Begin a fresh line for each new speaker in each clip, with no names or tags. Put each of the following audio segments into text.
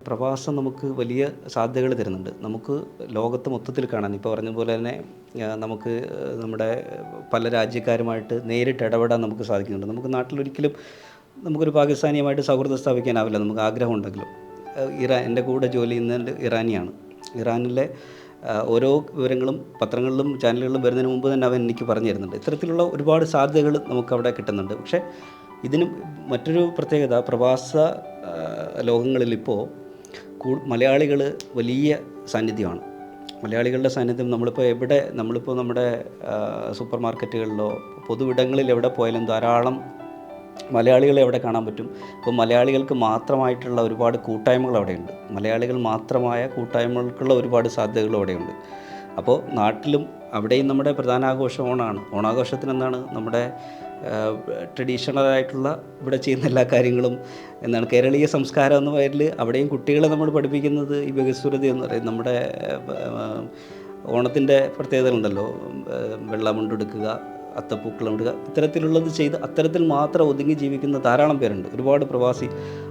പ്രവാസം നമുക്ക് വലിയ സാധ്യതകൾ തരുന്നുണ്ട്. നമുക്ക് ലോകത്ത് മൊത്തത്തിൽ കാണാൻ ഇപ്പോൾ പറഞ്ഞ പോലെ തന്നെ നമുക്ക് നമ്മുടെ പല രാജ്യക്കാരുമായിട്ട് നേരിട്ട് ഇടപെടാൻ നമുക്ക് സാധിക്കുന്നുണ്ട്. നമുക്ക് നാട്ടിലൊരിക്കലും നമുക്കൊരു പാകിസ്ഥാനിയുമായിട്ട് സൗഹൃദം സ്ഥാപിക്കാനാവില്ല, നമുക്ക് ആഗ്രഹമുണ്ടെങ്കിലും. എൻ്റെ കൂടെ ജോലി ചെയ്യുന്നത് ഇറാനിയാണ്. ഇറാനിലെ ഓരോ വിവരങ്ങളും പത്രങ്ങളിലും ചാനലുകളിലും വരുന്നതിന് മുമ്പ് തന്നെ അവൻ എനിക്ക് പറഞ്ഞു തരുന്നുണ്ട്. ഇത്തരത്തിലുള്ള ഒരുപാട് സാധ്യതകൾ നമുക്കവിടെ കിട്ടുന്നുണ്ട്. പക്ഷേ ഇതിന് മറ്റൊരു പ്രത്യേകത, പ്രവാസ ലോകങ്ങളിലിപ്പോൾ മലയാളികൾ വലിയ സാന്നിധ്യമാണ്. മലയാളികളുടെ സാന്നിധ്യം നമ്മളിപ്പോൾ നമ്മുടെ സൂപ്പർ മാർക്കറ്റുകളിലോ പൊതുവിടങ്ങളിൽ എവിടെ പോയാലും ധാരാളം മലയാളികളെ എവിടെ കാണാൻ പറ്റും. ഇപ്പോൾ മലയാളികൾക്ക് മാത്രമായിട്ടുള്ള ഒരുപാട് കൂട്ടായ്മകൾ അവിടെയുണ്ട്. മലയാളികൾ മാത്രമായ കൂട്ടായ്മകൾക്കുള്ള ഒരുപാട് സാധ്യതകൾ അവിടെയുണ്ട്. അപ്പോൾ നാട്ടിലും അവിടെയും നമ്മുടെ പ്രധാന ആഘോഷം ഓണമാണ്. ഓണാഘോഷത്തിന് എന്താണ് നമ്മുടെ ട്രഡീഷണലായിട്ടുള്ള ഇവിടെ ചെയ്യുന്ന എല്ലാ കാര്യങ്ങളും കേരളീയ സംസ്കാരം എന്ന പേരിൽ അവിടെയും കുട്ടികളെ നമ്മൾ പഠിപ്പിക്കുന്നത് ഈ ബഹുസ്വരത എന്ന് പറയും. നമ്മുടെ ഓണത്തിൻ്റെ പ്രത്യേകതകളുണ്ടല്ലോ, വെള്ളമുണ്ടെടുക്കുക, അത്തപ്പൂക്കളം ഇടുക, ഇത്തരത്തിലുള്ളത് ചെയ്ത് അത്തരത്തിൽ മാത്രം ഒതുങ്ങി ജീവിക്കുന്ന ധാരാളം പേരുണ്ട്. ഒരുപാട് പ്രവാസി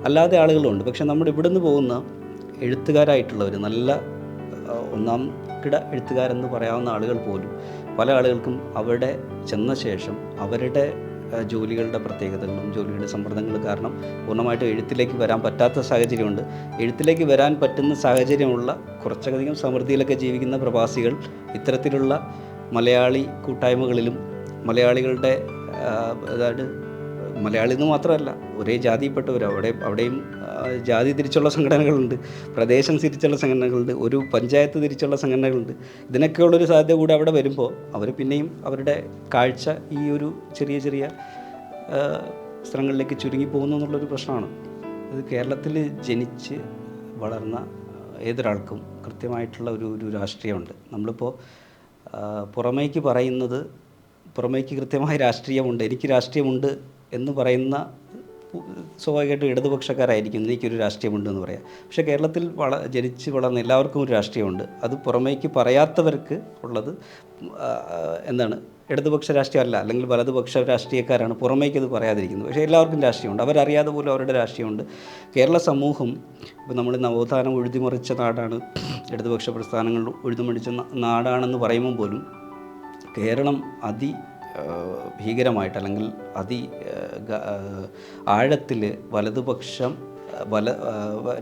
അല്ലാതെ ആളുകളുണ്ട്. പക്ഷേ നമ്മുടെ ഇവിടുന്ന് പോകുന്ന എഴുത്തുകാരായിട്ടുള്ളവർ, നല്ല ഒന്നാം കിട എഴുത്തുകാരെന്ന് പറയാവുന്ന ആളുകൾ പോലും പല ആളുകൾക്കും അവിടെ ചെന്ന ശേഷം അവരുടെ ജോലികളുടെ പ്രത്യേകതകളും ജോലിയുടെ സമ്മർദ്ദങ്ങൾ കാരണം പൂർണ്ണമായിട്ടും എഴുത്തിലേക്ക് വരാൻ പറ്റാത്ത സാഹചര്യമുണ്ട്. എഴുത്തിലേക്ക് വരാൻ പറ്റുന്ന സാഹചര്യമുള്ള കുറച്ചധികം സമൃദ്ധിയിലൊക്കെ ജീവിക്കുന്ന പ്രവാസികൾ ഇത്തരത്തിലുള്ള മലയാളി കൂട്ടായ്മകളിലും മലയാളികളുടെ അതായത് മലയാളി എന്ന് മാത്രമല്ല ഒരേ ജാതിയിൽപ്പെട്ടവർ അവിടെയും ജാതി തിരിച്ചുള്ള സംഘടനകളുണ്ട്, പ്രദേശം തിരിച്ചുള്ള സംഘടനകളുണ്ട്, ഒരു പഞ്ചായത്ത് തിരിച്ചുള്ള സംഘടനകളുണ്ട്. ഇതിനൊക്കെയുള്ളൊരു സാധ്യത കൂടെ അവിടെ വരുമ്പോൾ അവർ പിന്നെയും അവരുടെ കാഴ്ച ഈ ഒരു ചെറിയ ചെറിയ സ്ഥലങ്ങളിലേക്ക് ചുരുങ്ങി പോകുന്നു എന്നുള്ളൊരു പ്രശ്നമാണ്. ഇത് കേരളത്തിൽ ജനിച്ച് വളർന്ന ഏതൊരാൾക്കും കൃത്യമായിട്ടുള്ള ഒരു രാഷ്ട്രീയമുണ്ട്. നമ്മളിപ്പോൾ പുറമേക്ക് കൃത്യമായ രാഷ്ട്രീയമുണ്ട്, എനിക്ക് രാഷ്ട്രീയമുണ്ട് എന്ന് പറയുന്ന സ്വാഭാവികമായിട്ടും ഇടതുപക്ഷക്കാരായിരിക്കും എനിക്കൊരു രാഷ്ട്രീയമുണ്ട് എന്ന് പറയാം. പക്ഷേ കേരളത്തിൽ ജനിച്ച് വളർന്ന എല്ലാവർക്കും ഒരു രാഷ്ട്രീയമുണ്ട്. അത് പുറമേക്ക് പറയാത്തവർക്ക് ഉള്ളത് ഇടതുപക്ഷ രാഷ്ട്രീയമല്ല, അല്ലെങ്കിൽ വലതുപക്ഷ രാഷ്ട്രീയക്കാരാണ് പുറമേക്ക് അത് പറയാതിരിക്കുന്നത്. പക്ഷേ എല്ലാവർക്കും രാഷ്ട്രീയമുണ്ട്, അവരറിയാതെ പോലും അവരുടെ രാഷ്ട്രീയമുണ്ട്. കേരള സമൂഹം ഇപ്പോൾ നമ്മൾ നവോത്ഥാനം ഉഴുതിമറിച്ച നാടാണ്, ഇടതുപക്ഷ പ്രസ്ഥാനങ്ങൾ ഉഴുതിമറിച്ച നാടാണെന്ന് പറയുമ്പോൾ പോലും കേരളം ഭീകരമായിട്ട് അല്ലെങ്കിൽ ആഴത്തിൽ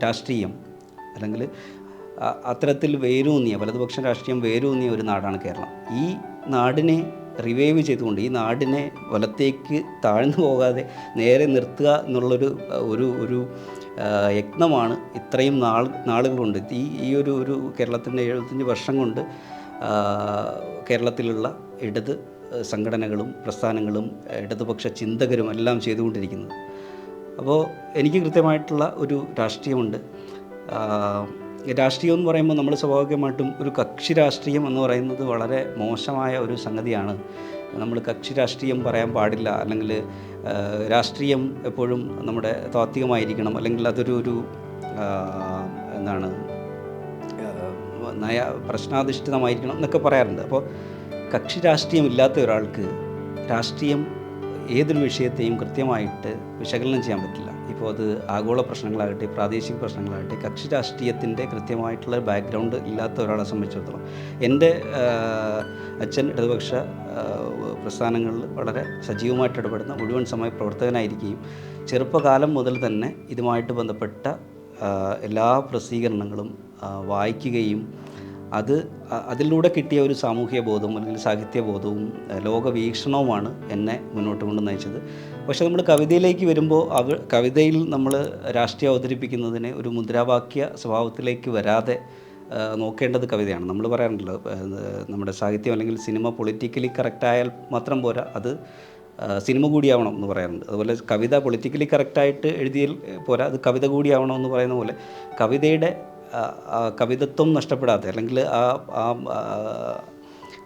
രാഷ്ട്രീയം അല്ലെങ്കിൽ അത്തരത്തിൽ വലതുപക്ഷ രാഷ്ട്രീയം വേരൂന്നിയ ഒരു നാടാണ് കേരളം. ഈ നാടിനെ റിവൈവ് ചെയ്തുകൊണ്ട്, ഈ നാടിനെ വലത്തേക്ക് താഴ്ന്നു പോകാതെ നേരെ നിർത്തുക എന്നുള്ളൊരു യത്നമാണ് ഇത്രയും നാളുകളുണ്ട്. ഈ ഒരു കേരളത്തിൻ്റെ 75 വർഷം കൊണ്ട് കേരളത്തിലുള്ള ഇടത് സംഘടനകളും പ്രസ്ഥാനങ്ങളും ഇടതുപക്ഷ ചിന്തകരും എല്ലാം ചെയ്തുകൊണ്ടിരിക്കുന്നത്. അപ്പോൾ എനിക്ക് കൃത്യമായിട്ടുള്ള ഒരു രാഷ്ട്രീയമുണ്ട്. രാഷ്ട്രീയം എന്ന് പറയുമ്പോൾ നമ്മൾ സ്വാഭാവികമായിട്ടും ഒരു കക്ഷി രാഷ്ട്രീയം എന്ന് പറയുന്നത് വളരെ മോശമായ ഒരു സംഗതിയാണ്. നമ്മൾ കക്ഷി രാഷ്ട്രീയം പറയാൻ പാടില്ല, അല്ലെങ്കിൽ രാഷ്ട്രീയം എപ്പോഴും നമ്മുടെ താത്വികമായിരിക്കണം, അല്ലെങ്കിൽ അതൊരു പ്രശ്നാധിഷ്ഠിതമായിരിക്കണം എന്നൊക്കെ പറയാറുണ്ട്. അപ്പോൾ കക്ഷി രാഷ്ട്രീയം ഇല്ലാത്ത ഒരാൾക്ക് രാഷ്ട്രീയം ഏതൊരു വിഷയത്തെയും കൃത്യമായിട്ട് വിശകലനം ചെയ്യാൻ പറ്റില്ല. ഇപ്പോൾ അത് ആഗോള പ്രശ്നങ്ങളാകട്ടെ, പ്രാദേശിക പ്രശ്നങ്ങളാകട്ടെ, കക്ഷി രാഷ്ട്രീയത്തിൻ്റെ കൃത്യമായിട്ടുള്ള ബാക്ക്ഗ്രൗണ്ട് ഇല്ലാത്ത ഒരാളെ സംബന്ധിച്ചിടത്തോളം, എൻ്റെ അച്ഛൻ ഇടതുപക്ഷ പ്രസ്ഥാനങ്ങളിൽ വളരെ സജീവമായിട്ട് ഇടപെടുന്ന മുഴുവൻ സമയ പ്രവർത്തകനായിരിക്കുകയും ചെറുപ്പകാലം മുതൽ തന്നെ ഇതുമായിട്ട് ബന്ധപ്പെട്ട എല്ലാ പ്രസിദ്ധീകരണങ്ങളും വായിക്കുകയും അതിലൂടെ കിട്ടിയ ഒരു സാമൂഹ്യ ബോധവും അല്ലെങ്കിൽ സാഹിത്യബോധവും ലോകവീക്ഷണവുമാണ് എന്നെ മുന്നോട്ട് കൊണ്ട് നയിച്ചത്. പക്ഷേ നമ്മൾ കവിതയിലേക്ക് വരുമ്പോൾ കവിതയിൽ നമ്മൾ രാഷ്ട്രീയം അവതരിപ്പിക്കുന്നതിന് ഒരു മുദ്രാവാക്യ സ്വഭാവത്തിലേക്ക് വരാതെ നോക്കേണ്ടത് കവിതയാണ്. നമ്മൾ പറയാറുണ്ടല്ലോ, നമ്മുടെ സാഹിത്യം അല്ലെങ്കിൽ സിനിമ പൊളിറ്റിക്കലി കറക്റ്റായാൽ മാത്രം പോരാ, അത് സിനിമ കൂടിയാവണം എന്ന് പറയാറുണ്ട്. അതുപോലെ കവിത പൊളിറ്റിക്കലി കറക്റ്റായിട്ട് എഴുതിയാൽ പോരാ, അത് കവിത കൂടിയാവണം എന്ന് പറയുന്ന പോലെ കവിതയുടെ കവിതത്വം നഷ്ടപ്പെടാതെ, അല്ലെങ്കിൽ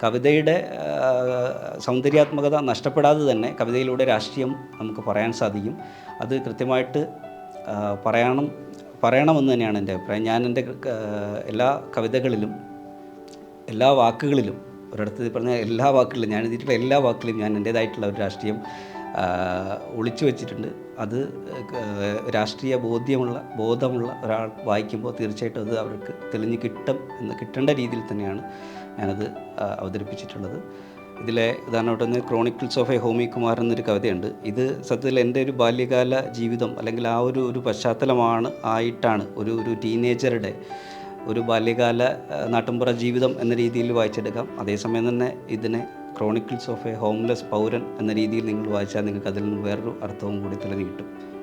കവിതയുടെ സൗന്ദര്യാത്മകത നഷ്ടപ്പെടാതെ തന്നെ കവിതയിലൂടെ രാഷ്ട്രീയം നമുക്ക് പറയാൻ സാധിക്കും. അത് കൃത്യമായിട്ട് പറയണമെന്ന് തന്നെയാണ് എൻ്റെ അഭിപ്രായം. ഞാൻ എൻ്റെ എല്ലാ കവിതകളിലും എല്ലാ വാക്കുകളിലും ഒരിടത്ത് പറഞ്ഞ എല്ലാ വാക്കുകളിലും ഞാൻ എഴുതിയിട്ടുള്ള എല്ലാ വാക്കിലും ഞാൻ എൻ്റേതായിട്ടുള്ള ഒരു രാഷ്ട്രീയം ഒളിച്ചു വച്ചിട്ടുണ്ട്. അത് രാഷ്ട്രീയ ബോധമുള്ള ഒരാൾ വായിക്കുമ്പോൾ തീർച്ചയായിട്ടും അത് അവർക്ക് തെളിഞ്ഞ് കിട്ടേണ്ട രീതിയിൽ തന്നെയാണ് ഞാനത് അവതരിപ്പിച്ചിട്ടുള്ളത്. ഇതിലെ ഉദാഹരണമായിട്ട് chronicles of A Homi Kumar എന്നൊരു കവിതയുണ്ട്. ഇത് സത്യത്തിൽ എൻ്റെ ഒരു ബാല്യകാല ജീവിതം അല്ലെങ്കിൽ ആ ഒരു പശ്ചാത്തലമാണ് ഒരു ടീനേജറുടെ ഒരു ബാല്യകാല നാട്ടുമ്പുറ ജീവിതം എന്ന രീതിയിൽ വായിച്ചെടുക്കാം. അതേസമയം തന്നെ ഇതിനെ ക്രോണിക്കിൾസ് ഓഫ് എ ഹോംലെസ് പൗരൻ എന്ന രീതിയിൽ നിങ്ങൾ വായിച്ചാൽ നിങ്ങൾക്ക് അതിൽ നിന്ന് വേറൊരു അർത്ഥവും കൂടി തെളിഞ്ഞ് കിട്ടും.